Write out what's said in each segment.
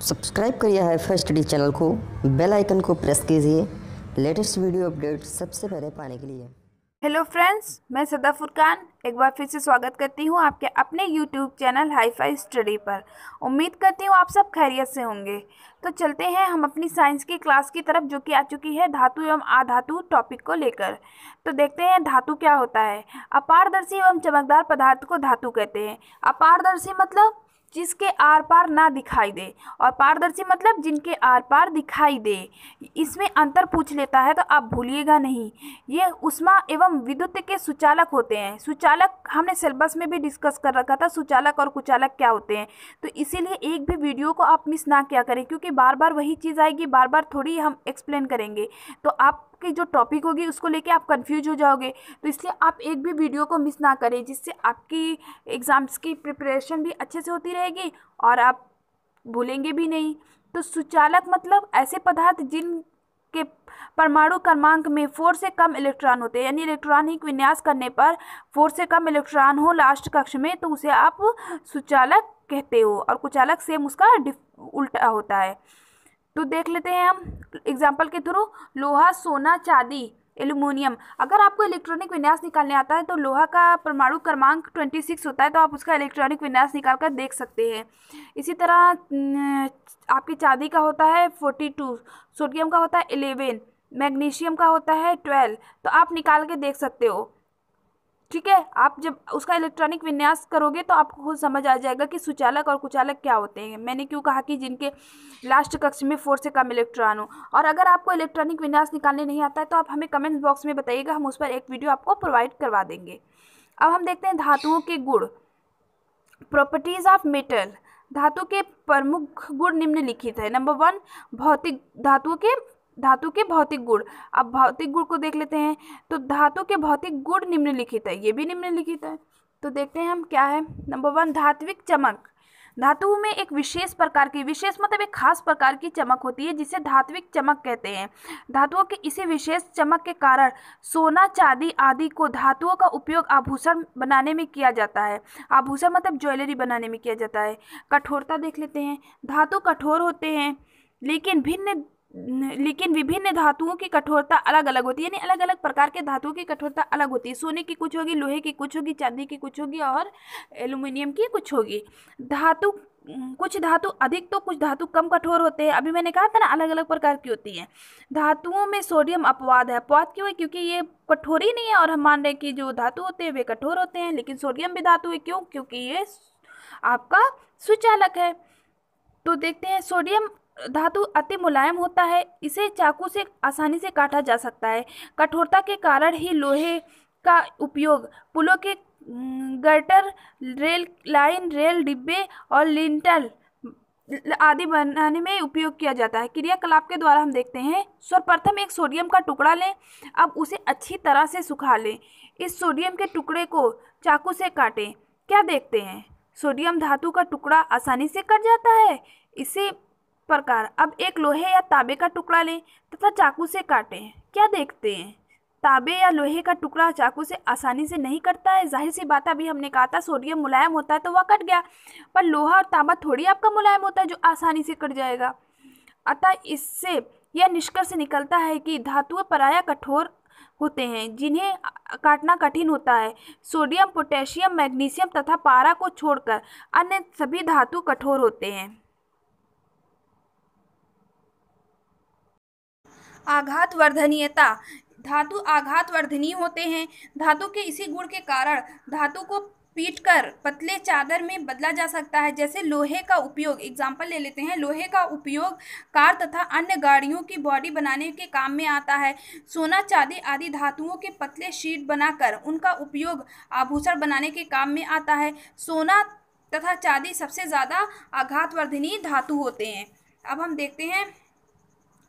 Subscribe करिए hi-fi study channel को, bell icon को प्रेस कीजिए लेटेस्ट वीडियो अपडेट सबसे पहले पाने के लिए। हेलो फ्रेंड्स, मैं सदा फुरकान एक बार फिर से स्वागत करती हूँ आपके अपने यूट्यूब चैनल हाईफाई स्टडी पर। उम्मीद करती हूँ आप सब खैरियत से होंगे। तो चलते हैं हम अपनी साइंस की क्लास की तरफ, जो कि आ चुकी है धातु एवं अधातु टॉपिक को लेकर। तो देखते हैं धातु क्या होता है। अपारदर्शी एवं चमकदार पदार्थ को धातु कहते हैं। अपारदर्शी मतलब जिसके आर पार ना दिखाई दे, और पारदर्शी मतलब जिनके आर पार दिखाई दे। इसमें अंतर पूछ लेता है तो आप भूलिएगा नहीं। ये उष्मा एवं विद्युत के सुचालक होते हैं। सुचालक हमने सिलेबस में भी डिस्कस कर रखा था, सुचालक और कुचालक क्या होते हैं। तो इसीलिए एक भी वीडियो को आप मिस ना किया करें, क्योंकि बार बार वही चीज़ आएगी, बार बार थोड़ी हम एक्सप्लेन करेंगे तो आपकी जो टॉपिक होगी उसको लेके आप कंफ्यूज हो जाओगे। तो इसलिए आप एक भी वीडियो को मिस ना करें, जिससे आपकी एग्ज़ाम्स की प्रिपरेशन भी अच्छे से होती रहेगी और आप भूलेंगे भी नहीं। तो सुचालक मतलब ऐसे पदार्थ जिनके परमाणु क्रमांक में 4 से कम इलेक्ट्रॉन होते हैं, यानी इलेक्ट्रॉनिक विन्यास करने पर 4 से कम इलेक्ट्रॉन हो लास्ट कक्ष में, तो उसे आप सुचालक कहते हो। और कुचालक सेम उसका उल्टा होता है। तो देख लेते हैं हम एग्जाम्पल के थ्रू। लोहा, सोना, चांदी, एल्युमिनियम। अगर आपको इलेक्ट्रॉनिक विन्यास निकालने आता है तो लोहा का परमाणु क्रमांक 26 होता है, तो आप उसका इलेक्ट्रॉनिक विन्यास निकाल कर देख सकते हैं। इसी तरह आपकी चांदी का होता है 42, सोडियम का होता है 11, मैग्नीशियम का होता है 12। तो आप निकाल के देख सकते हो, ठीक है। आप जब उसका इलेक्ट्रॉनिक विन्यास करोगे तो आपको खुद समझ आ जाएगा कि सुचालक और कुचालक क्या होते हैं। मैंने क्यों कहा कि जिनके लास्ट कक्ष में 4 से कम इलेक्ट्रॉन हो। और अगर आपको इलेक्ट्रॉनिक विन्यास निकालने नहीं आता है तो आप हमें कमेंट बॉक्स में बताइएगा, हम उस पर एक वीडियो आपको प्रोवाइड करवा देंगे। अब हम देखते हैं धातुओं के गुण, प्रॉपर्टीज ऑफ मेटल। धातु के प्रमुख गुण निम्नलिखित है। नंबर 1, भौतिक धातु के भौतिक गुण। अब भौतिक गुण को देख लेते हैं। तो धातु के भौतिक गुण निम्नलिखित है, ये भी निम्नलिखित है। तो देखते हैं हम क्या है। नंबर 1, धात्विक चमक। धातु में एक विशेष मतलब एक खास प्रकार की चमक होती है, जिसे धात्विक चमक कहते हैं। धातुओं की इसी विशेष चमक के कारण सोना, चांदी आदि को धातुओं का उपयोग आभूषण बनाने में किया जाता है। आभूषण मतलब ज्वेलरी बनाने में किया जाता है। कठोरता देख लेते हैं। धातु कठोर होते हैं, लेकिन विभिन्न धातुओं की कठोरता अलग अलग होती है, यानी अलग अलग प्रकार के धातुओं की कठोरता अलग होती है। सोने की कुछ होगी, लोहे की कुछ होगी, चांदी की कुछ होगी और एल्युमिनियम की कुछ होगी। कुछ धातु अधिक तो कुछ धातु कम कठोर होते हैं। अभी मैंने कहा था ना, अलग अलग प्रकार की होती हैं। धातुओं में सोडियम अपवाद है। अपवाद क्यों है? क्योंकि ये कठोर ही नहीं है, और हम मान रहे हैं कि जो धातु होते हैं वे कठोर होते हैं, लेकिन सोडियम भी धातु है। क्यों? क्योंकि ये आपका सुचालक है। तो देखते हैं, सोडियम धातु अति मुलायम होता है, इसे चाकू से आसानी से काटा जा सकता है। कठोरता के कारण ही लोहे का उपयोग पुलों के गर्टर, रेल लाइन, रेल डिब्बे और लिंटल आदि बनाने में उपयोग किया जाता है। क्रियाकलाप के द्वारा हम देखते हैं। सर्वप्रथम एक सोडियम का टुकड़ा लें, अब उसे अच्छी तरह से सुखा लें। इस सोडियम के टुकड़े को चाकू से काटें। क्या देखते हैं? सोडियम धातु का टुकड़ा आसानी से कट जाता है। इसी प्रकार अब एक लोहे या तांबे का टुकड़ा लें तथा चाकू से काटें। क्या देखते हैं? तांबे या लोहे का टुकड़ा चाकू से आसानी से नहीं कटता है। जाहिर सी बात है, अभी हमने कहा था सोडियम मुलायम होता है तो वह कट गया, पर लोहा और तांबा थोड़ी आपका मुलायम होता है जो आसानी से कट जाएगा। अतः इससे यह निष्कर्ष निकलता है कि धातुएं प्रायः कठोर होते हैं, जिन्हें काटना कठिन होता है। सोडियम, पोटेशियम, मैग्नीशियम तथा पारा को छोड़कर अन्य सभी धातु कठोर होते हैं। आघात वर्धनीयता। धातु आघात वर्धनीय होते हैं। धातु के इसी गुण के कारण धातु को पीटकर पतले चादर में बदला जा सकता है। जैसे लोहे का उपयोग, एग्जाम्पल ले लेते हैं। लोहे का उपयोग कार तथा अन्य गाड़ियों की बॉडी बनाने के काम में आता है। सोना, चांदी आदि धातुओं के पतले शीट बनाकर उनका उपयोग आभूषण बनाने के काम में आता है। सोना तथा चांदी सबसे ज़्यादा आघात वर्धनीय धातु होते हैं। अब हम देखते हैं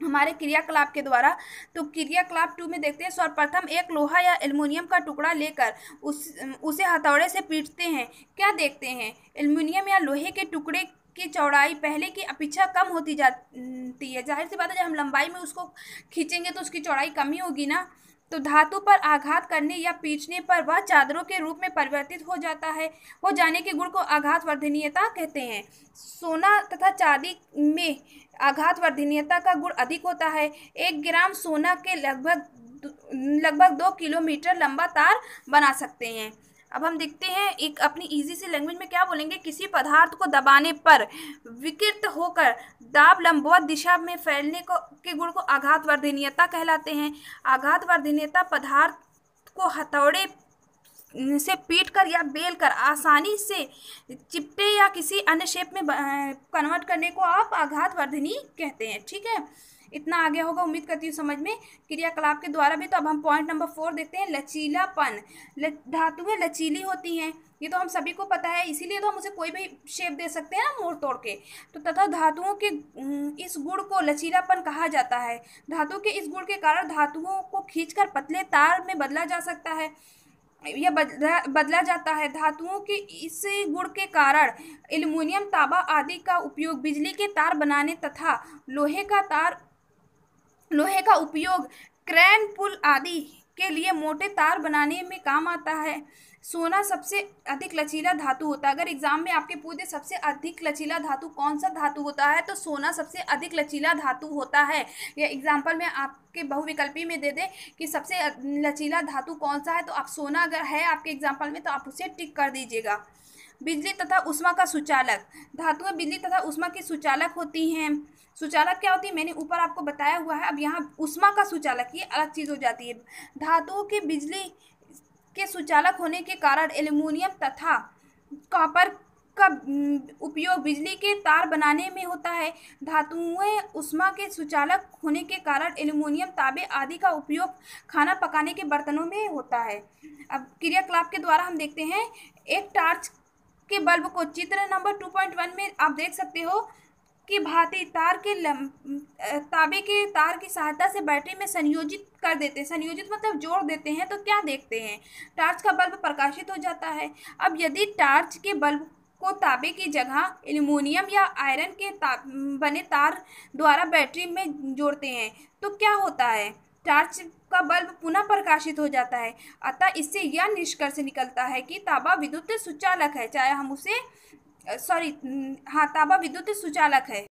हमारे क्रियाकलाप के द्वारा। तो क्रियाकलाप 2 में देखते हैं। सर्वप्रथम एक लोहा या एल्युमिनियम का टुकड़ा लेकर उसे हथौड़े से पीटते हैं। क्या देखते हैं? एल्युमिनियम या लोहे के टुकड़े की चौड़ाई पहले की अपेक्षा कम होती जाती है। जाहिर सी बात है, जब हम लंबाई में उसको खींचेंगे तो उसकी चौड़ाई कम ही होगी ना। तो धातु पर आघात करने या पीटने पर वह चादरों के रूप में परिवर्तित हो जाने के गुण को आघात वर्धनीयता कहते हैं। सोना तथा चांदी में आघात वर्धनीयता का गुण अधिक होता है। 1 ग्राम सोना के लगभग 2 किलोमीटर लंबा तार बना सकते हैं। अब हम देखते हैं एक अपनी इजी सी लैंग्वेज में क्या बोलेंगे। किसी पदार्थ को दबाने पर विकृत होकर दाब लंबवत दिशा में फैलने के गुण को आघात वर्धनीयता कहलाते हैं। आघात वर्धनीयता पदार्थ को हथौड़े से पीटकर या बेलकर आसानी से चिपटे या किसी अन्य शेप में कन्वर्ट करने को आप आघात वर्धनी कहते हैं। ठीक है, इतना आ गया होगा, उम्मीद करती हूँ समझ में, क्रियाकलाप के द्वारा भी। तो अब हम पॉइंट नंबर 4 देखते हैं, लचीलापन। धातुएं लचीली होती हैं, ये तो हम सभी को पता है, इसीलिए तो हम उसे कोई भी शेप दे सकते हैं ना, मोड़ तोड़ के। तो तथा धातुओं के इस गुण को लचीलापन कहा जाता है। धातु के इस गुण के कारण धातुओं को खींचकर पतले तार में बदला जा सकता है, यह बदला जाता है। धातुओं के इस गुण के कारण एल्युमिनियम, तांबा आदि का उपयोग बिजली के तार बनाने तथा लोहे का उपयोग क्रैन पुल आदि के लिए मोटे तार बनाने में काम आता है। सोना सबसे अधिक लचीला धातु होता है। अगर एग्जाम में आपके पूछे सबसे अधिक लचीला धातु कौन सा धातु होता है, तो सोना सबसे अधिक लचीला धातु होता है। या एग्जाम्पल में आपके बहुविकल्पी में दे दे कि सबसे लचीला धातु कौन सा है, तो आप सोना अगर है आपके एग्जाम्पल में तो आप उसे टिक कर दीजिएगा। बिजली तथा ऊष्मा का सुचालक। धातुएं बिजली तथा ऊष्मा की सुचालक होती हैं। सुचालक क्या होती है, मैंने ऊपर आपको बताया हुआ है। अब यहाँ ऊष्मा का सुचालक, ये अलग चीज़ हो जाती है। धातुओं के बिजली के सुचालक होने के कारण एल्युमिनियम तथा कॉपर का उपयोग बिजली के तार बनाने में होता है। धातुएं ऊष्मा के सुचालक होने के कारण एल्युमिनियम, तांबे आदि का उपयोग खाना पकाने के बर्तनों में होता है। अब क्रियाकलाप के द्वारा हम देखते हैं, एक टार्च के बल्ब को चित्र नंबर 2.1 में आप देख सकते हो कि भांति तांबे के तार की सहायता से बैटरी में संयोजित कर देते हैं। संयोजित मतलब जोड़ देते हैं, तो क्या देखते हैं, टार्च का बल्ब प्रकाशित हो जाता है। अब यदि टार्च के बल्ब को तांबे की जगह एल्युमिनियम या आयरन के बने तार द्वारा बैटरी में जोड़ते हैं तो क्या होता है, टार्च का बल्ब पुनः प्रकाशित हो जाता है। अतः इससे यह निष्कर्ष निकलता है कि तांबा विद्युत सुचालक है, चाहे हम उसे तांबा विद्युत सुचालक है।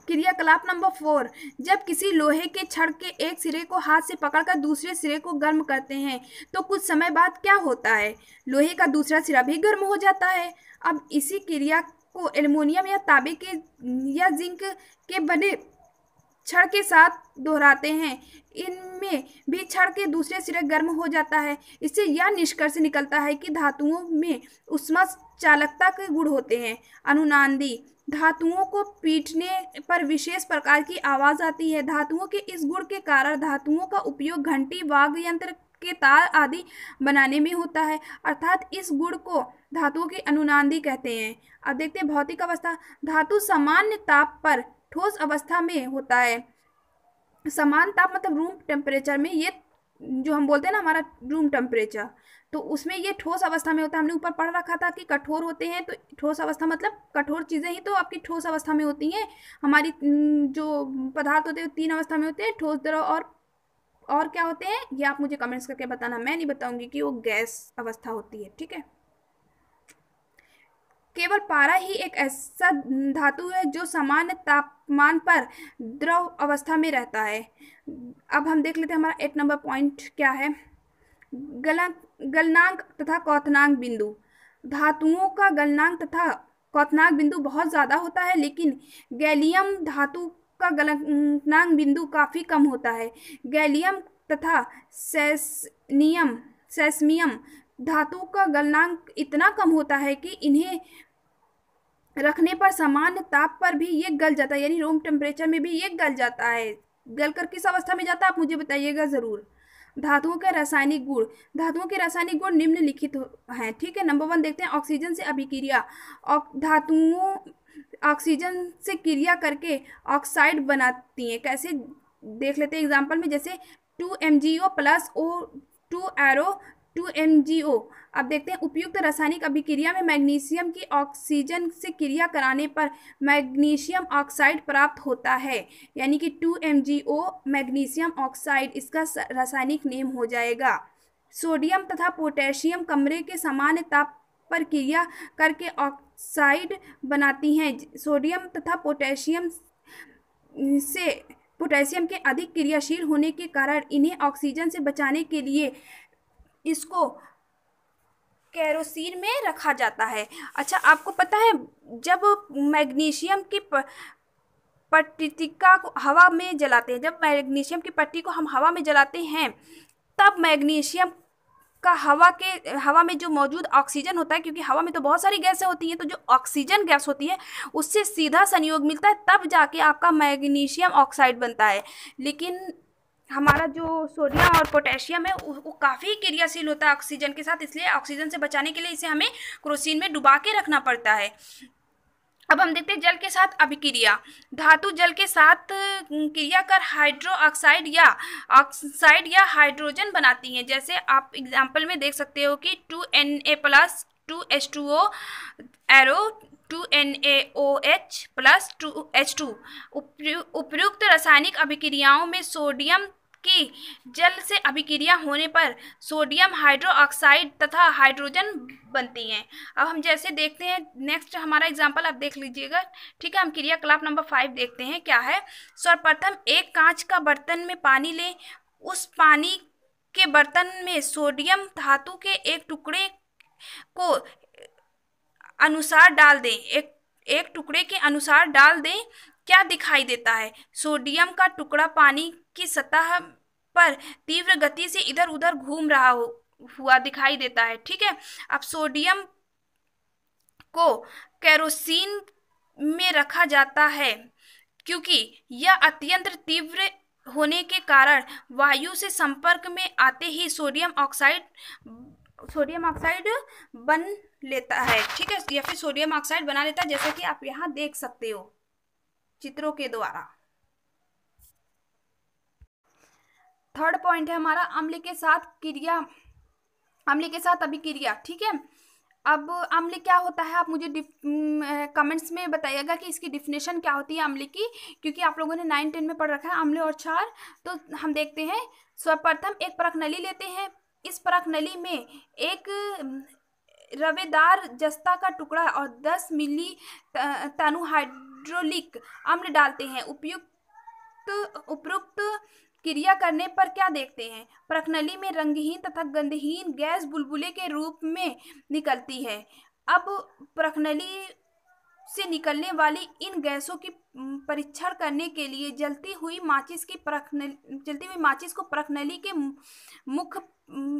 क्रियाकलाप नंबर 4, जब किसी लोहे के छड़ के एक सिरे को हाथ से पकड़कर दूसरे सिरे को गर्म करते हैं तो कुछ समय बाद क्या होता है, लोहे का दूसरा सिरा भी गर्म हो जाता है। अब इसी क्रिया को एल्युमिनियम या तांबे के या जिंक के बने छड़ के साथ दोहराते हैं, इनमें भी छड़ के दूसरे सिरे गर्म हो जाता है। इससे यह निष्कर्ष निकलता है कि धातुओं में ऊष्मा चालकता के गुण होते हैं। अनुनादी। धातुओं को पीटने पर विशेष प्रकार की आवाज आती है। धातुओं के इस गुण के कारण धातुओं का उपयोग घंटी, वाद्य यंत्र के तार आदि बनाने में होता है, अर्थात इस गुण को धातुओं की अनुनादी कहते हैं। अब देखते हैं भौतिक अवस्था। धातु सामान्य ताप पर ठोस अवस्था में होता है। समान ताप मतलब रूम टेम्परेचर में, ये जो हम बोलते हैं ना हमारा रूम टेम्परेचर, तो उसमें ये ठोस अवस्था में होता है। हमने ऊपर पढ़ रखा था कि कठोर होते हैं, तो ठोस अवस्था मतलब कठोर चीज़ें ही तो आपकी ठोस अवस्था में होती हैं। हमारी जो पदार्थ होते हैं 3 अवस्था में होते हैं, ठोस, द्रव और क्या होते हैं, ये आप मुझे कमेंट्स करके बताना, मैं नहीं बताऊंगी कि वो गैस अवस्था होती है। ठीक है, केवल पारा ही एक ऐसा धातु है जो सामान्य तापमान पर द्रव अवस्था में रहता है। अब हम देख लेते हैं हमारा 8 नंबर पॉइंट क्या है, गलनांक तथा क्वथनांक बिंदु। धातुओं का गलनांक तथा क्वथनांक बिंदु बहुत ज़्यादा होता है, लेकिन गैलियम धातु का गलनांक बिंदु काफ़ी कम होता है। गैलियम तथा सेस्मियम धातु का गलनांक इतना कम होता है कि इन्हें रखने पर सामान्य ताप पर भी ये गल जाता है, यानी रूम टेम्परेचर में भी ये गल जाता है। गल कर किस अवस्था में जाता है आप मुझे बताइएगा ज़रूर। धातुओं के रासायनिक गुण। धातुओं के रासायनिक गुण निम्नलिखित हैं। ठीक है, नंबर 1 देखते हैं, ऑक्सीजन से अभिक्रिया। धातुओं ऑक्सीजन से क्रिया करके ऑक्साइड बनाती हैं। कैसे देख लेते हैं एग्जाम्पल में, जैसे 2MgO + O2 एरो 2MgO अब देखते हैं उपयुक्त रासायनिक अभिक्रिया में मैग्नीशियम की ऑक्सीजन से क्रिया कराने पर मैग्नीशियम ऑक्साइड प्राप्त होता है, यानी कि 2MgO मैग्नीशियम ऑक्साइड इसका रासायनिक नेम हो जाएगा। सोडियम तथा पोटेशियम कमरे के सामान्य ताप पर क्रिया करके ऑक्साइड बनाती हैं। सोडियम तथा पोटेशियम के अधिक क्रियाशील होने के कारण इन्हें ऑक्सीजन से बचाने के लिए इसको केरोसिन में रखा जाता है। अच्छा, आपको पता है जब मैग्नीशियम की पट्टिका को हवा में जलाते हैं, जब मैग्नीशियम की पट्टी को हम हवा में जलाते हैं, तब मैग्नीशियम का हवा में जो मौजूद ऑक्सीजन होता है, क्योंकि हवा में तो बहुत सारी गैसें होती हैं, तो जो ऑक्सीजन गैस होती है उससे सीधा संयोग मिलता है, तब जाके आपका मैग्नीशियम ऑक्साइड बनता है। लेकिन हमारा जो सोडियम और पोटेशियम है वो काफ़ी क्रियाशील होता है ऑक्सीजन के साथ, इसलिए ऑक्सीजन से बचाने के लिए इसे हमें केरोसिन में डुबा के रखना पड़ता है। अब हम देखते हैं जल के साथ अभिक्रिया। धातु जल के साथ क्रिया कर हाइड्रो ऑक्साइड या हाइड्रोजन बनाती हैं। जैसे आप एग्जाम्पल में देख सकते हो कि 2Na+ 2H2O arrow 2NaOH + 2H2। उपयुक्त रासायनिक अभिक्रियाओं में सोडियम की जल से अभिक्रिया होने पर सोडियम हाइड्रोक्साइड तथा हाइड्रोजन बनती हैं। अब हम जैसे देखते हैं नेक्स्ट हमारा एग्जांपल आप देख लीजिएगा, ठीक है। हम क्रियाकलाप नंबर 5 देखते हैं क्या है। सर्वप्रथम एक कांच का बर्तन में पानी लें, उस पानी के बर्तन में सोडियम धातु के एक टुकड़े को अनुसार डाल दें, एक टुकड़े के अनुसार डाल दें। क्या दिखाई देता है? सोडियम का टुकड़ा पानी की सतह पर तीव्र गति से इधर उधर घूम रहा हुआ दिखाई देता है, ठीक है। अब सोडियम को केरोसिन में रखा जाता है क्योंकि यह अत्यंत तीव्र होने के कारण वायु से संपर्क में आते ही सोडियम ऑक्साइड बन लेता है, ठीक है, या फिर सोडियम ऑक्साइड बना लेता है, जैसे कि आप यहाँ देख सकते हो चित्रों के द्वारा। थर्ड पॉइंट है हमारा अम्ल के साथ अभिक्रिया, ठीक है। अब अम्ल क्या होता है, आप मुझे कमेंट्स में बताइएगा कि इसकी डिफिनेशन क्या होती है अम्ल की, क्योंकि आप लोगों ने 9, 10 में पढ़ रखा है अम्ल और क्षार। तो हम देखते हैं, सर्वप्रथम एक परखनली लेते हैं। इस परखनली में एक रवेदार जस्ता का टुकड़ा और 10 मिली तनु हाइड्रोलिक अम्ल डालते हैं। उपयुक्त क्रिया करने पर क्या देखते हैं? परखनली में रंगहीन तथा गंधहीन गैस बुलबुले के रूप में निकलती है। अब परखनली से निकलने वाली इन गैसों की परीक्षण करने के लिए जलती हुई माचिस को परखनली के मुख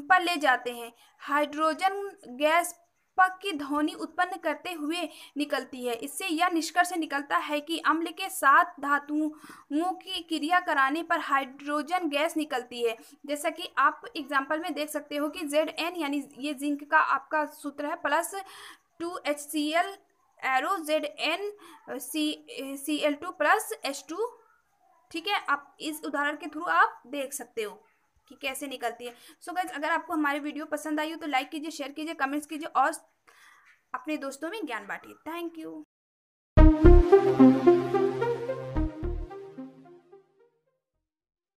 पर ले जाते हैं। हाइड्रोजन गैस पक की ध्वनि उत्पन्न करते हुए निकलती है। इससे यह निष्कर्ष निकलता है कि अम्ल के साथ धातुओं की क्रिया कराने पर हाइड्रोजन गैस निकलती है। जैसा कि आप एग्जाम्पल में देख सकते हो कि Zn यानी ये जिंक का आपका सूत्र है, plus 2HCl arrow ZnCl2 + H2, ठीक है। आप इस उदाहरण के थ्रू आप देख सकते हो कि कैसे निकलती है। सो गाइस, अगर आपको हमारी वीडियो पसंद आई हो तो लाइक कीजिए, शेयर कीजिए, कमेंट्स कीजिए और अपने दोस्तों में ज्ञान बांटिए। Thank you.